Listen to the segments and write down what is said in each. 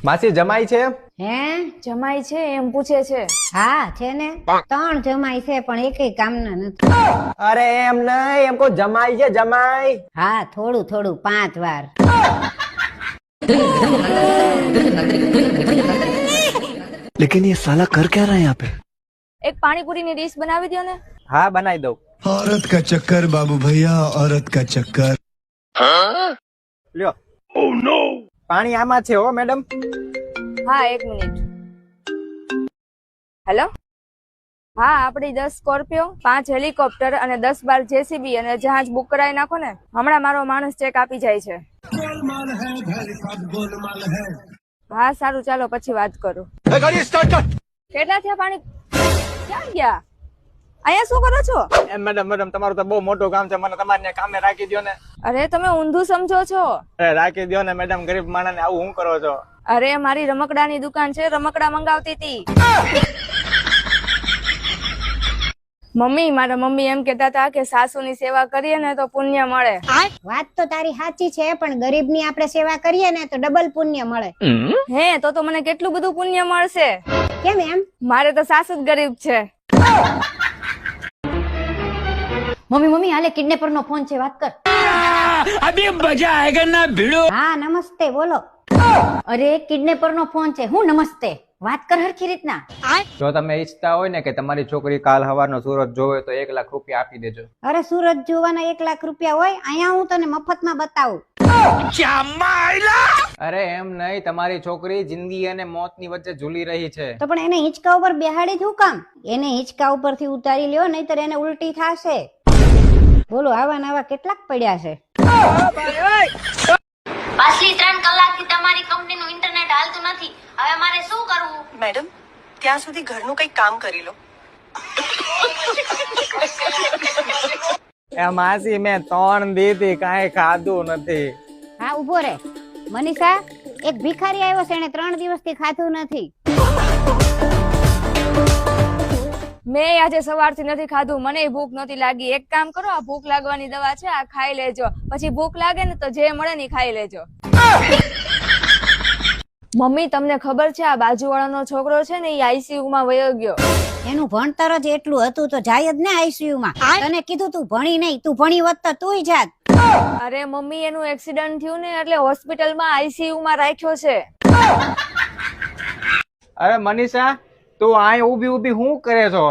માસી જમાઈ છે? હે જમાઈ છે એમ પૂછે છે? હા છે ને 3 જમાઈ છે પણ એકેય કામના નથી. અરે એમ નહીં, એમ કો જમાઈ છે જમાઈ. હા થોડું થોડું 5 વાર. लेकिन ये साला कर क्या रहा है यहाँ पे? એક પાણીપુરીની ડીશ બનાવી દો ને. હા બનાવી દઉં. औरत का चक्कर बाबू भैया, औरत का चक्कर. લ્યો. Oh no. પાણી આમાં છે હો મેડમ. હા 1 મિનિટ. હેલો, હા આપડી 10 સ્કોર્પિયો, 5 હેલિકોપ્ટર અને 10-12 જેસીબી અને જહાજ બુક કરાવી નાખો ને. હમણાં મારો માણસ ચેક આપી જાય છે. હા સારું, ચાલો પછી વાત કરું. કેટલા થયા પાણી? ક્યાં ગયા? અહીંયા શું કરો છો? એમ મેડમ તમારું તો બહુ મોટું કામ છે, મને તમારે કામે રાખી દો ને. અરે તમે ઊંધું સમજો છો. અરે રાખી દો ને મેડમ, ગરીબ માણસને આવું હું કરો છો? અરે મારી રમકડાની દુકાન છે, રમકડા મંગાવતી હતી. મમ્મી, મારા મમ્મી એમ કેતા હતા કે સાસુની સેવા કરીએ ને તો પુણ્ય મળે. વાત તો તારી સાચી છે પણ ગરીબની આપણે સેવા કરીએ ને તો ડબલ પુણ્ય મળે. હે તો મને કેટલું બધું પુણ્ય મળશે. કેમ એમ? મારે તો સાસુ જ ગરીબ છે. મમ્મી હાલે કિડનેપર નો ફોન છે, વાત કર. अभी मजा आएगा ना भिड़ो. હા નમસ્તે, બોલો. અરે કિડનેપર નો ફોન છે, હું નમસ્તે વાત કર હરખી રીતના. જો તમે ઈચ્છતા હોય ને કે તમારી છોકરી કાલ સવારનો સુરત જોવે તો 1 લાખ રૂપિયા આપી દેજો. અરે સુરત જોવાના 1 લાખ રૂપિયા હોય? અહીંયા હું તને મફતમાં બતાવું. અરે એમ નહીં, તમારી છોકરી જિંદગી અને મોતની વચ્ચે ઝૂલી રહી છે. તો પણ એને હિંચકા ઉપર બેહાડી શું કામ? એને હિંચકા ઉપરથી ઉતારી લ્યો, નહીતર એને ઉલટી થાશે. બોલો આવા નવા કેટલાક પડ્યા છે. પાછલી 3 કલાકથી તમારી કંપનીનું ઇન્ટરનેટ હાલતું નથી. હવે મારે શું કરવું? મેડમ, ત્યાં સુધી ઘરનું કંઈક કામ કરી લો. એ માસી મેં 3 દીધી કાંઈ ખાધું નથી. હા ઉભો રે મનીષા, એક ભિખારી આવ્યો છે, એને 3 દિવસથી ખાધું નથી. મેં આજે સવારથી નથી ખાધું, મને ભૂખ નથી લાગી. એક કામ કરો, આ ભૂખ લાગવાની દવા છે, આ ખાઈ લેજો. પછી ભૂખ લાગે ને તો જે મળે ને ખાઈ લેજો. મમ્મી તમને ખબર છે આ બાજુવાળાનો છોકરો છે ને એ આઈસીયુ માં વયો ગયો. એનું ભણતર જ એટલું હતું તો જાય જ ને આઈસીયુ માં. તને કીધું તું ભણી નહીં, તું ભણી હોત તો તુંય જાત. અરે મમ્મી એનું એક્સિડન્ટ થયું ને એટલે હોસ્પિટલમાં આઈસીયુ માં રાખ્યો છે. અરે મનીષા, તું અહીં ઊભી શું કરે છો?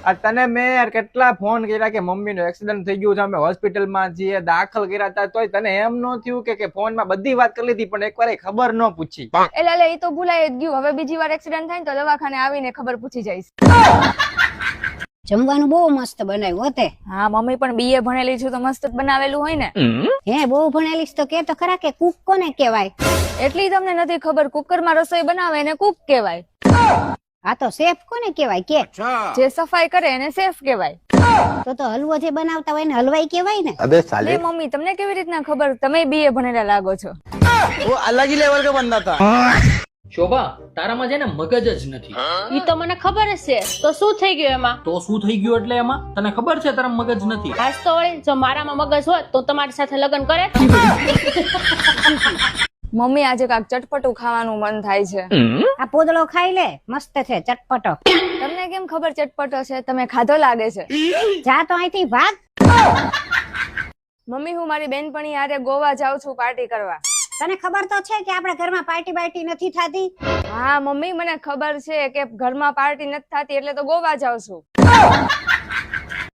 આ તને મેં કેટલા ફોન કર્યા કે મમ્મીનું એક્સિડન્ટ થઈ ગયું છે, અમે હોસ્પિટલમાં છીએ, દાખલ કર્યા હતા, તોય તને એમ ન થયું કે ફોનમાં બધી વાત કરી લીધી પણ એકવાર ખબર ન પૂછી? એટલે એ તો ભૂલાઈ જ ગયું. હવે બીજી વાર એક્સિડન્ટ થાય ને તો દવાખાને આવીને ખબર પૂછી જઈશ. જમવાનું બહુ મસ્ત બનાવ્યું હોતે. હા મમ્મી પણ બીએ ભણેલી છું તો મસ્ત જ બનાવેલું હોય ને. હે બહુ ભણેલીશ તો કે તો ખરા કે કુક કોને કહેવાય? એટલી તમને નથી ખબર, કુકરમાં રસોઈ બનાવે એને કુક કહેવાય. આ તો શેફ કોને કહેવાય કે? જે સફાઈ કરે એને શેફ કહેવાય. તો હલવો જે બનાવતા હોય ને હલવાઈ કહેવાય ને. અબે સાલે, મમ્મી તમને કેવી રીતના ખબર? તમે બીએ ભણેલા લાગો છો. वो अलग ही लेवल का बंदा था. શોભા, તારામાં છે ને મગજ જ નથી. ઈ તો મને ખબર જ છે. તો શું થઈ ગયું એમાં? તો શું થઈ ગયું એટલે એમાં તને ખબર છે તારા મગજ નથી? હાસ તો વળી, જો મારામાં મગજ હોત તો તમારી સાથે લગ્ન કરે. મમ્મી આજે કાંક ચટપટું ખાવાનું મન થાય છે. આ પોદળો ખાઈ લે, મસ્ત છે ચટપટો. તમને કેમ ખબર ચટપટો છે? તમે ખાધો લાગે છે. જા તો અહીંથી ભાગ. મમ્મી હું મારી બેનપણી હારે ગોવા જાઉં છું પાર્ટી કરવા. તને ખબર તો છે કે આપણા ઘરમાં પાર્ટી બાર્ટી નથી થતી? હા મમ્મી મને ખબર છે કે ઘરમાં પાર્ટી નથી થતી એટલે તો ગોવા જાઉં છું.